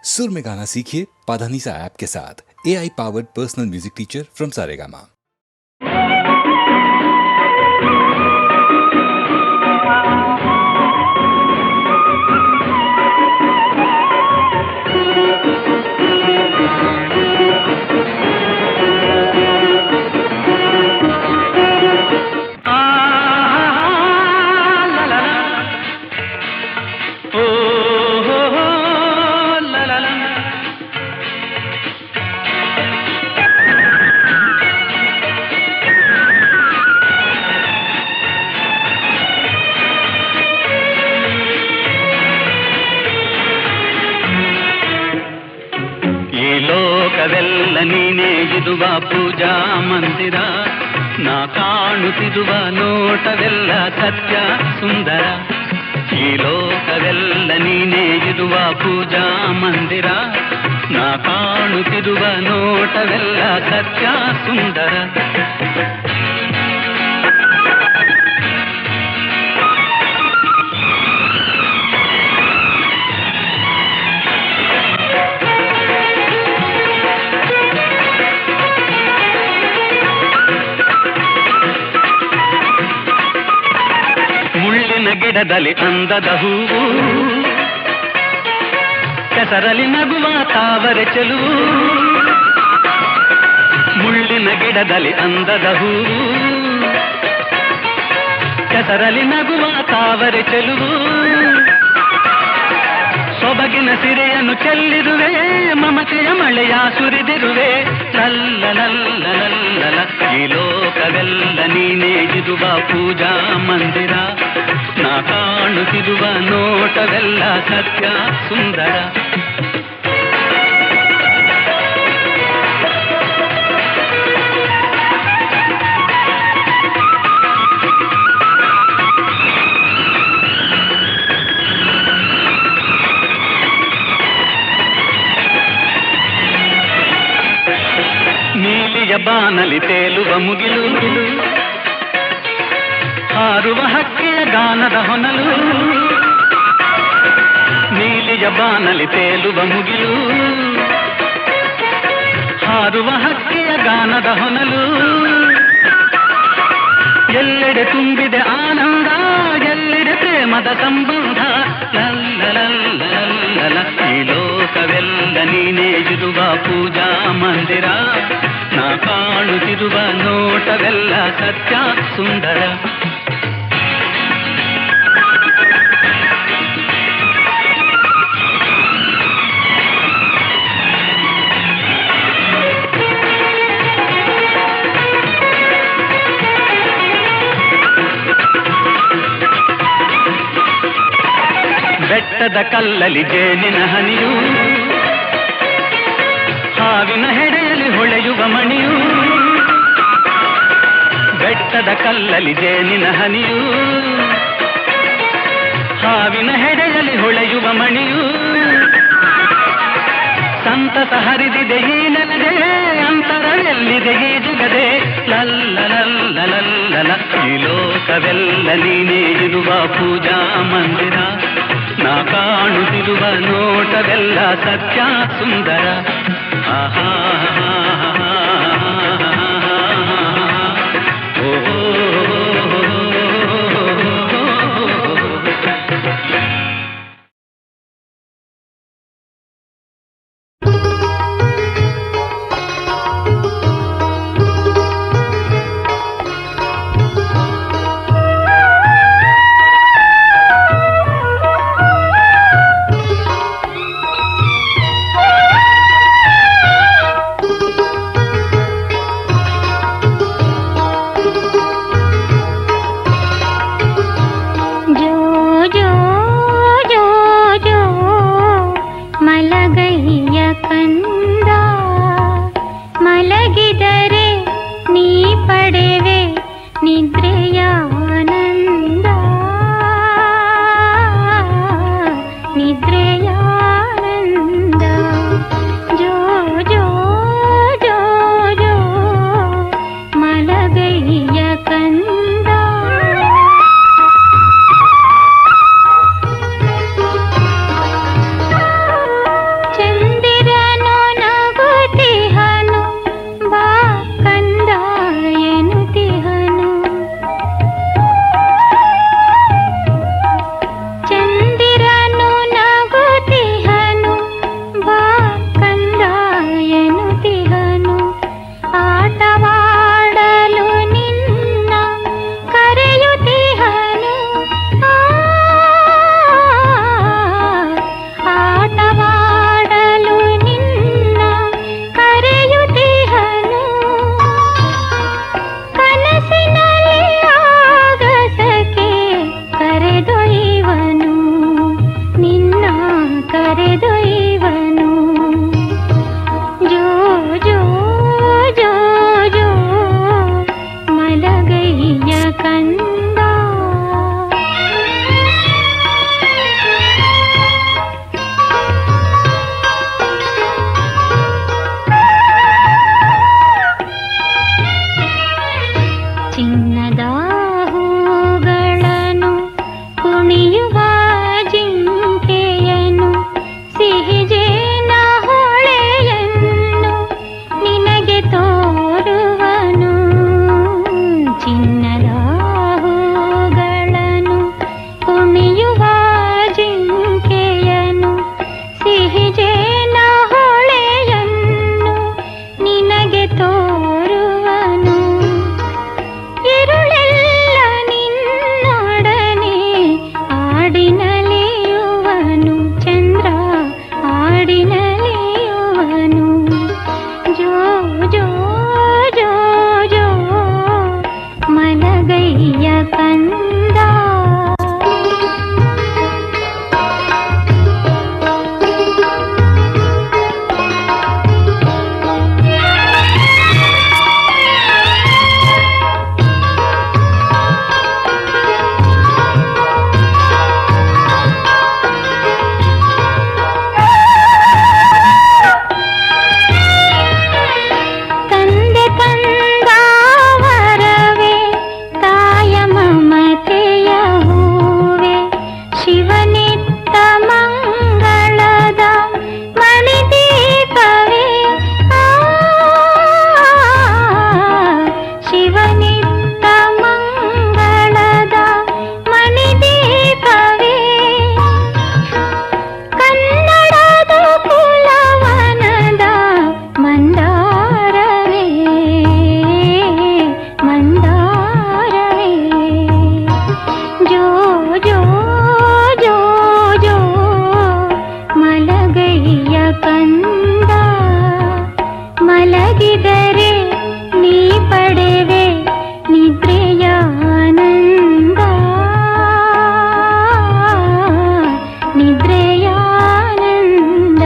सुर में गाना सीखिए पाधानीसा ऐप के साथ। AI powered personal music teacher from Saregama. ಲೋಕವೆಲ್ಲ ನೀನೇ ಇದುವ ಪೂಜಾ ಮಂದಿರ, ನಾ ಕಾಣುತ್ತಿರುವ ನೋಟವೆಲ್ಲ ಸತ್ಯ ಸುಂದರ. ಈ ಲೋಕವೆಲ್ಲ ನೀನೇ ಇದುವ ಪೂಜಾ ಮಂದಿರ, ನಾ ಕಾಣುತ್ತಿರುವ ನೋಟವೆಲ್ಲ ಸತ್ಯ ಸುಂದರ. ಗಿಡದಲ್ಲಿ ಅಂದದ ಹೂವು, ಕೆಸರಲ್ಲಿ ನಗುವ ತಾವರೆ ಚೆಲುವು. ಮುಳ್ಳಿನ ಗಿಡದಲ್ಲಿ ಅಂದದ ಹೂವು, ಕೆಸರಲ್ಲಿ ನಗುವ ತಾವರೆ ಚೆಲುವು. ಸೊಬಗಿನ ಸಿರೆಯನ್ನು ಚೆಲ್ಲಿರುವೆ, ಮಮತೆಯ ಮಳೆಯ ಸುರಿದಿರುವೆ. ಲಲ್ಲ ಲಲ್ಲ ಲಲ್ಲ, ಈ ಲೋಕವೆಲ್ಲ ನೀನೇ ಇರುವ ಪೂಜಾ ಮಂದಿರ, ನಾ ಕಾಣುತ್ತಿರುವ ನೋಟವೆಲ್ಲ ಸತ್ಯ ಸುಂದರ. ನೀಲಿಯ ಬಾನಲಿ ತೇಲುವ ಮುಗಿಲು, ಹಾರುವ ಹಕ್ಕಿಯ ಗಾನದ ಹೊನಲು. ನೀಲಿಯ ಬಾನಲಿ ತೇಲುವ ಮುಗಿಲು, ಹಾರುವ ಹಕ್ಕಿಯ ಗಾನದ ಹೊನಲು. ಎಲ್ಲೆಡೆ ತುಂಬಿದೆ ಆನಂದ, ಎಲ್ಲೆಡೆ ಪ್ರೇಮದ ಸಂಬಂಧ. ಲಲ್ಲ ಲಲ್ಲ ಲಲ್ಲ, ಈ ಲೋಕವೆಲ್ಲ ನೀನೇ ಇರುವ ಪೂಜಾ ಮಂದಿರ, ನಾ ಕಾಣುತ್ತಿರುವ ನೋಟವೆಲ್ಲ ಸತ್ಯ ಸುಂದರ. ಬೆಟ್ಟದ ಕಲ್ಲಲಿ ಜೇನಿನ ಹನಿಯು, ಹಾವಿನ ಹೆಡೆಯಲ್ಲಿ ಹೊಳೆಯುವ ಮಣಿಯು. ಬೆಟ್ಟದ ಕಲ್ಲಲಿ ಜೇನಿನ ಹನಿಯು, ಹಾವಿನ ಹೆಡೆಯಲ್ಲಿ ಹೊಳೆಯುವ ಮಣಿಯು. ಸಂತಸ ಹರಿದಿದೆ ಈ ನೆಲದೆ, ಅಂತರವೆಲ್ಲಿದೆ ಈ ಜಗದೆ. ಲಲ್ಲ ಲಲ್ಲ ಲಲ್ಲ, ಈ ಲೋಕವೆಲ್ಲ ನೀನೇ ಇರುವ ಪೂಜಾ ಮಂದಿರ, ನಾ ಕಾಣುತ್ತಿರುವ ನೋಟವೆಲ್ಲ ಸತ್ಯ ಸುಂದರ. ಆಹಾ ಕಂದ ಮಲಗಿದರೆ ನೀ ಪಡೆವೆ ನಿದ್ರೆಯಾನಂದ ನಿದ್ರೆಯಾನಂದ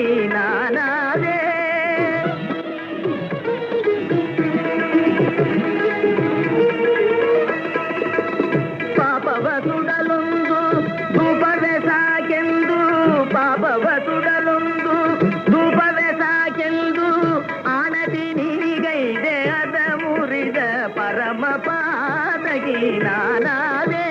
ಪಾದಗಿ ನಾನಾದೆ. ಪಾಪವ ಸುಡಲೊಂದು ಧೂಪವೇ ಸಾಕೆಂದು, ಪಾಪವ ಸುಡಲೊಂದು ಧೂಪವೇ ಸಾಕೆಂದು ಆಣತಿ ನೀಗೈದೆ ಅದ ಮುರಿದ ಪರಮ ಪಾದಗಿ ನಾನಾದೆ.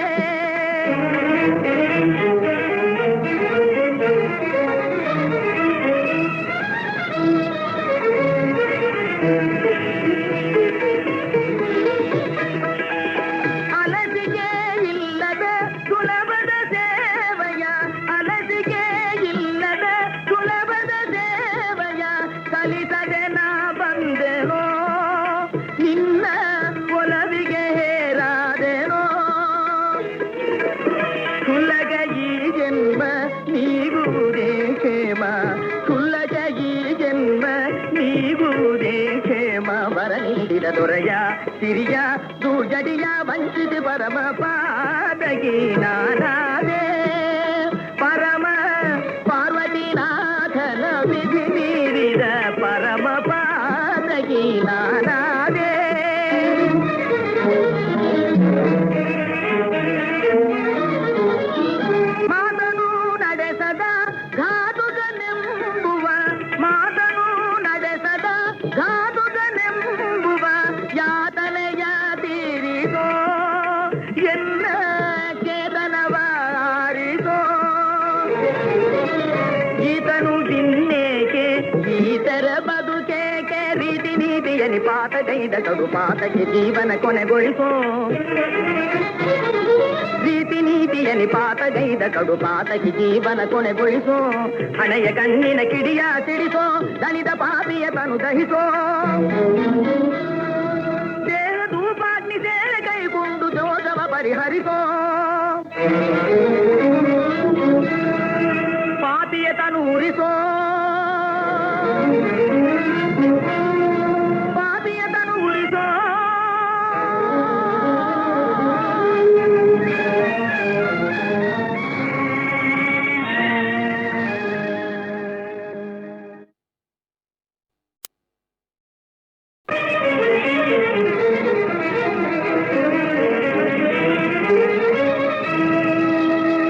ಅಲಸಿಕೆ ಇಲ್ಲದ ಸುಲಭದ ಸೇವಯ, ಅಲಸಿಕೆ ಇಲ್ಲದ ಸುಲಭದ ಸೇವಯ ಕಲಿಸದೆ ನಾ ಬಂದೆನೋ, ನಿನ್ನ ಒಲವಿಗೆ ಹೇರಾದೆನೋ. ಸುಲಗ ಈ ಜನ್ಮ ನೀಗುವುದೇ ಕ್ಷೇಮ, ಸುಲಗ ಈ ಜನ್ಮ ನೀಗುವುದೇ ಕ್ಷೇಮ. ವರ ನೀಡಿದ ದೊರೆಯ ಸಿರಿಯ ದುರ್ಜಡಿಯ ವಂಚಿತ ಪರಮ ಪಾದಗಿ ನಾನಾದೆ. ಪರಮ ಪಾರ್ವತಿನಾಥನ ವಿಧಿ ಮೀರಿದ ಪರಮ ಪಾದಗಿ ನಾನಾದೆ. ಮಾತನು ನಡೆಸದ ಘಾತುಕನೆಂಬುವ, ಮಾತನು ನಡೆಸದ ಘಾತುಕನೆಂಬುವ ಯಾತನೆಯ ತೀರಿಸೋ, ಎನ್ನ ಚೇತನವ ಆರಿಸೋ. ಈತನು ಇನ್ನೇಕೆ ಈತರ ಬದುಕೇಕೆ, ರೀತಿ ನೀತಿಯ ನಿಪಾತಗೈದ ಕಡು ಪಾತಕ್ಕೆ ಜೀವನ ಕೊನೆಗೊಳಿಸೋ. ರೀತಿ ನೀತಿಯ ನಿಪಾತಗೈದ ಕಡು ಪಾತಕ್ಕೆ ಜೀವನ ಕೊನೆಗೊಳಿಸೋ. ಹಣೆಯ ಕಣ್ಣಿನ ಕಿಡಿಯ ಸಿಡಿಸೋ, ದಣಿದ ಪಾಪಿಯ ತನು ದಹಿಸೋ. ದೇಹ ಧೂಪಾಗ್ನಿ ಸೇವೆ ಕೈಗೊಂಡು ದೋಷವ ಪರಿಹರಿಸೋ. ಪಾಪಿಯ ತನು ಉರಿಸೋ, ಪಾಪಿಯ ತನು ಉರಿಸೋ.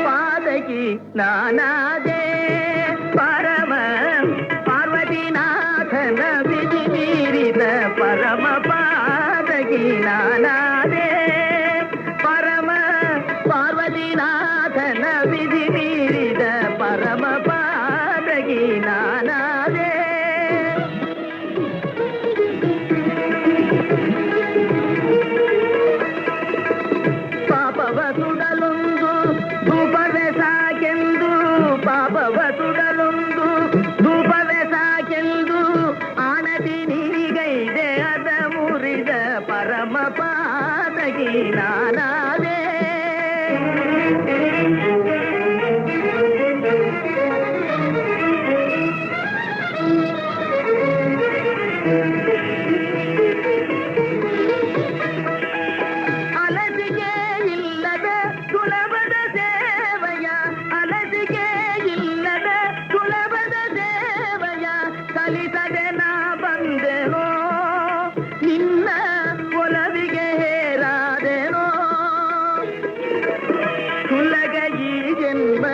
ಪಾದಗಿ ನಾನಾದೆ. ಪರಮ ಪಾರ್ವತಿನಾಥನ ವಿಧಿ ಮೀರಿದ ಪರಮ ಪಾದಗಿ ನಾನಾದೆ. ಪರಮ ಪಾರ್ವತಿನಾಥನ ವಿಧಿ ಮೀರಿದ ಪರಮ ಪಾದಗಿ ನಾನಾದೆ. ಪಾಪವ ಸುಡಲೊಂದು ಧೂಪವೇ ಸಾಕೆಂದು, ಪಾಪವ ಸುಡಲೊಂದು ಧೂಪವೇ ಸಾಕೆಂದು ಆಣತಿ ನೀಗೈದೆ ಅದ ಮುರಿದ ಪರಮ ಪಾದಗಿ ನಾನಾದೆ. ಅಲಸಿಕೆ ಇಲ್ಲದ ಸುಲಭದ ಸೇವಯ, ಅಲಸಿಕೆ ಇಲ್ಲದ ಸುಲಭದ ಸೇವಯ ಕಲಿಸದೆ ನಾ ಬಂದೆನೋ, ನಿನ್ನ ಒಲವಿಗೆ ಹೇರಾದೆನೋ. ಸುಲಗ ಈ ಜನ್ಮ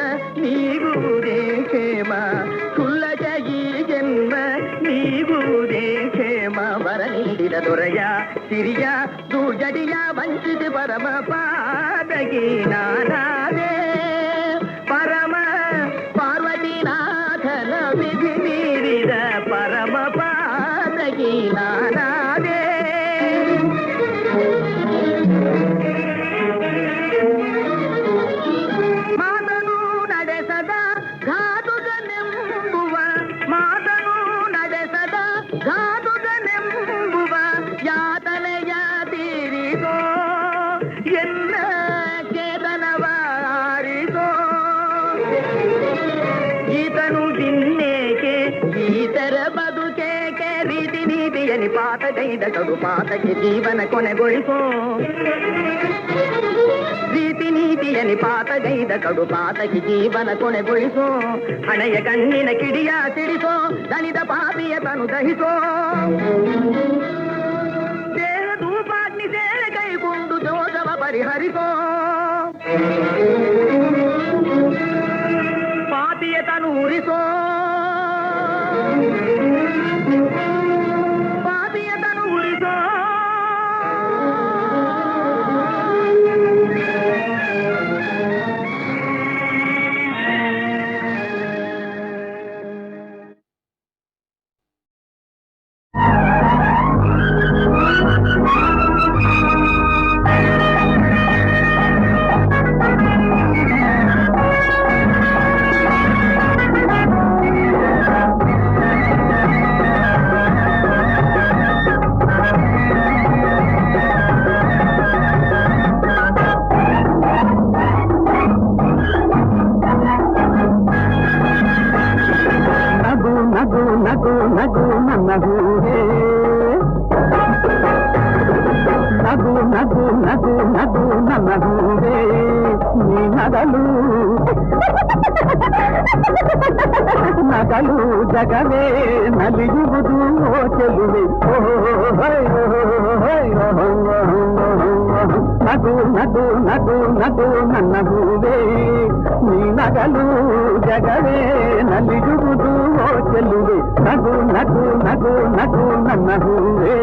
ನೀಗುವುದೇ ಕ್ಷೇಮ, ಸುಲಗ ಈ ಜನ್ಮ ನೀಗುವುದೇ ಕ್ಷೇಮ. ವರ ನೀಡಿದ ದೊರೆಯ ಸಿರಿಯ ದುರ್ಜಡಿಯ ವಂಚಿತ ಪರಮ ಪಾದಗಿ ನಾನಾದೆ. ಪರಮ ಪಾರ್ವತಿನಾಥನ ವಿಧಿ ಮೀರಿದ ಪರಮ ಪಾದಗಿ ನಾನಾದೆ. ಮಾತನು ನಡೆಸದ ಘಾತುಕನೆಂಬುವ, ಮಾತನು ನಡೆಸದ ಘಾತುಕನೆಂಬುವ ಯಾತನೆಯ ತೀರಿಸೋ, ಎನ್ನ ಚೇತನವ ಆರಿಸೋ. ಈತನು ಇನ್ನೇಕೆ ಈತರ ಬದುಕೇಕೆ, ರೀತಿ ನೀತಿಯ ನಿಪಾತಗೈದ ಕಡು ಪಾತಕ್ಕೆ ಜೀವನ ಕೊನೆಗೊಳಿಸೋ. ರೀತಿ ನೀತಿಯ ಪ್ರೀತಿಯನಿ ಪಾತಗೈದ ಕಡು ಪಾತಕಿ ಜೀವನ ಕೊನೆಗೊಳಿಸೋ ಹಣೆಯ ಕಣ್ಣಿನ ಕಿಡಿಯ ಸಿಡಿಸೋ ದಣಿದ ಪಾಪಿಯ ತನು ದಹಿಸೋ ದೇಹ ಧೂಪಾಗ್ನಿ ಸೇವೆ ಕೈಗೊಂಡು ದೋಷವ ಪರಿಹರಿಸೋ ಪಾಪಿಯ ತನು ಉರಿಸೋ ಪಾಪಿಯ ತನು ಉರಿಸೋ ನಗಲು ಜಗವೇ ನಲಿಯುವುದು ಚೆಲುವೆ ನಗು ನಗು ನಗು ನಗು ನನ್ನ ಹೂವೇ ನೀ ನಗಲು ಜಗವೇ ನಲಿಯುವುದು ಚೆಲುವೆ ನಗು ನಗು ನಗು ನಗು ನನ್ನ ಹೂವೇ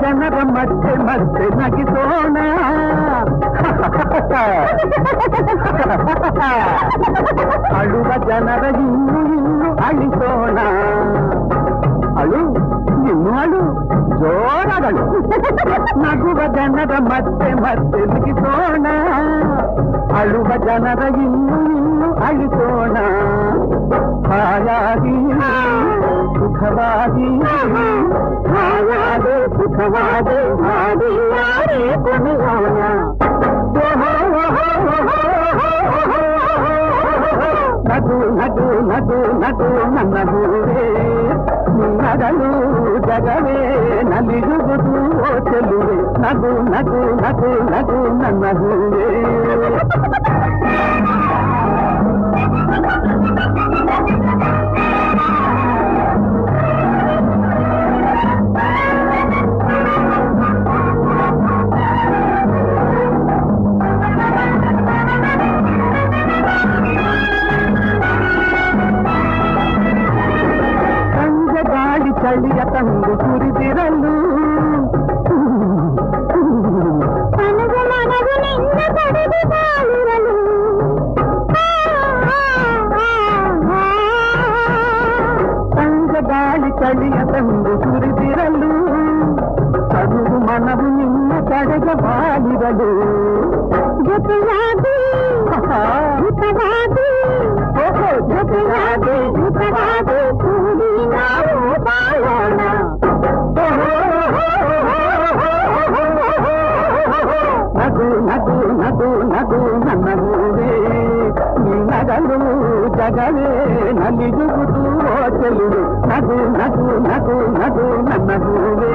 ಜನರ ಮತ್ತೆ ಮತ್ತೆ ನಗಿಸೋಣ ಅಳುವ ಜನರ ಇನ್ನು ಇನ್ನು ಅಳಿಸೋಣ ಅಳು ಇನ್ನು ಅಳು ಜೋರಾಗಲು ನಗುವ ಜನರ ಮತ್ತೆ ಮತ್ತೆ ನಗಿಸೋಣ ಅಳುವ ಜನರ ಇನ್ನು ಇನ್ನು ಅಳಿಸೋಣ ಹಾಯಾಗಿ ಸುಖವಾಗಿ ಹಾಯಾದೆ ಸುಖವಾದೆ ಹಾಡಿಯಾರೆ ಕೊನೆಯೋಣ ನಗು ನಗು ನಗು ನಗು ನನ್ನ ಹೂವೇ ನಗಲು ಜಗವೇ ನಲಿಯುವುದು ಚೆಲುವೆ ನಗು ನಗು ನಗು ನಗು ನನ್ನ ಹೂವೇ ಚಳಿಯ ತಂದು ಸುರಿದಿರಲು ಮನಗು ಮನಗು ನಿನ್ನ ಪಡೆದು ಬಾಳಿರಲು ಸಂಜೆ ಗಾಳಿ ಚಳಿಯ ತಂದು ಸುರಿದಿರಲು ಮನಗು ಮನಗು ನಿನ್ನ ಕಡೆಗೆ ಬಾಳಿರಲು ಜೊತೆಯಾಗಿ ಜೊತೆಯಾಗಿ ಜೊತೆಯಾಗಿ ಜೊತೆಯಾಗಿ ಕೂಡಿ ನಾವು ಬಾಳೋಣ ನಗು ನಗು ನಗು ನಗು ನನ್ನ ಹೂವೇ ನೀ ನಗಲು ಜಗವೇ ನಲಿಯುವುದು ಚೆಲುವೆ ನಗು ನಗು ನಗು ನಗು ನನ್ನ ಹೂವೇ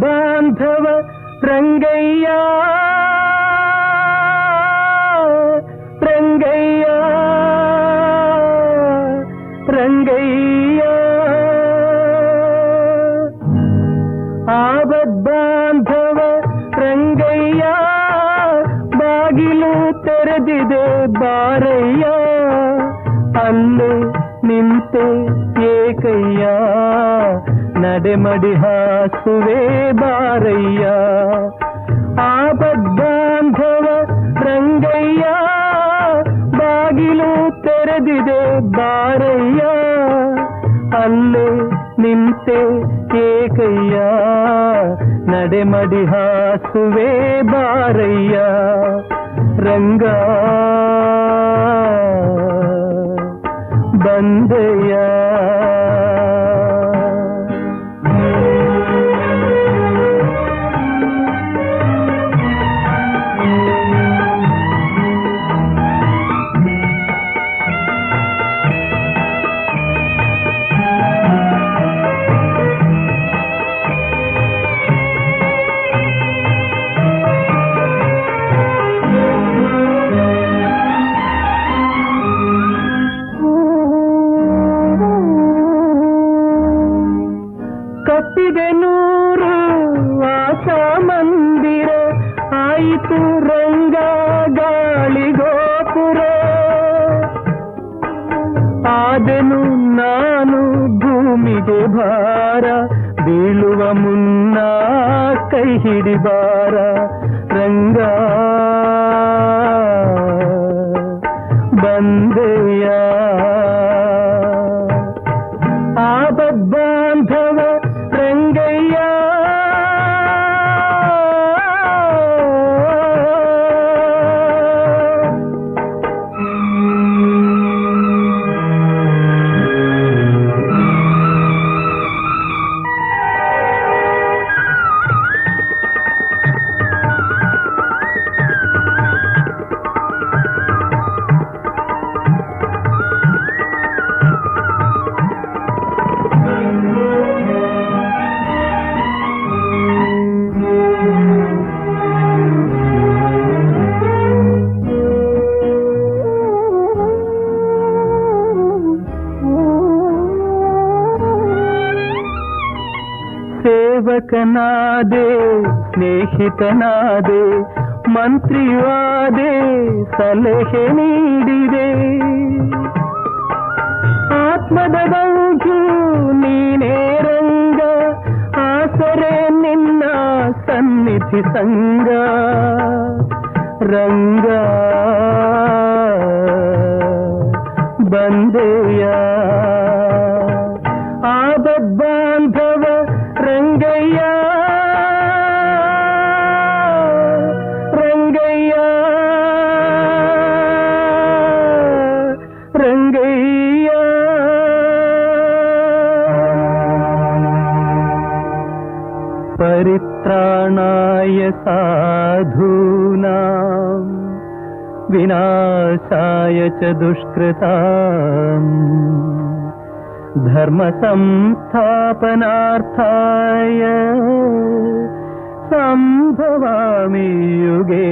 ಬಾಂಧವ ರಂಗಯ್ಯ ರಂಗಯ್ಯ ರಂಗಯ್ಯ ಆಬದ್ಬಾಂಧವ ರಂಗಯ್ಯ ಬಾಗಿಲು ತೆರೆದಿದೆ ಬಾರಯ್ಯ ಅಲ್ಲೇ ನಿಂತೆ ಏಕಯ್ಯ ನಡೆಮಡಿ ಹಾಸುವೆ ಬಾರಯ್ಯ ಆಬದ್ಬಾಂಧವ ರಂಗಯ್ಯ ಬಾಗಿಲು ತೆರೆ ತೆರೆದಿದೆ ಬಾರಯ್ಯ, ಅಲ್ಲೇ ನಿಂತೆ ಏಕಯ್ಯ, ನಡೆಮಡಿ ಹಾಸುವೆ ಬಾರಯ್ಯ ರಂಗ ಬಂದಯ್ಯ. ಕಟ್ಟಿದೆ ನೂರು ಆಶಾ ಮಂದಿರ, ಆಯಿತು ರಂಗ ಗಾಳಿಗೋಪುರ. ಆದೆನು ನಾನು ಭೂಮಿಗೆ ಭಾರ, ಬೀಳುವ ಮುನ್ನ ಕೈ ಹಿಡಿಬಾರ ರಂಗ ಬಂದೆಯ. ಆಬದ್ಬಾಂಧವ ರಂಗಯ್ಯ, ಸೇವಕನಾದೆ ಸ್ನೇಹಿತನಾದೆ, ಮಂತ್ರಿಯಾದೆ ಸಲಹೆ ನೀಡಿದೆ. ಆತ್ಮದ ಬಂಧು ನೀನೇ ರಂಗ, ಆಸರೆ ನಿನ್ನ ಸನ್ನಿಧಿ ಸಂಗ ರಂಗ ಬಂದೆಯ. ಆಬದ್ಬಾಂಧವ ರಂಗಯ್ಯ ರಂಗಯ್ಯ ರಂಗಯ್ಯ. ಪರಿತ್ರಾಣಾಯ ಸಾಧೂನಾಂ ವಿನಾಶಾಯ ಚ ದುಷ್ಕೃತಾಂ, ಧರ್ಮ ಸಂಸ್ಥಾಪನಾರ್ಥಾಯ ಸಂಭವಾಮಿ ಯುಗೇ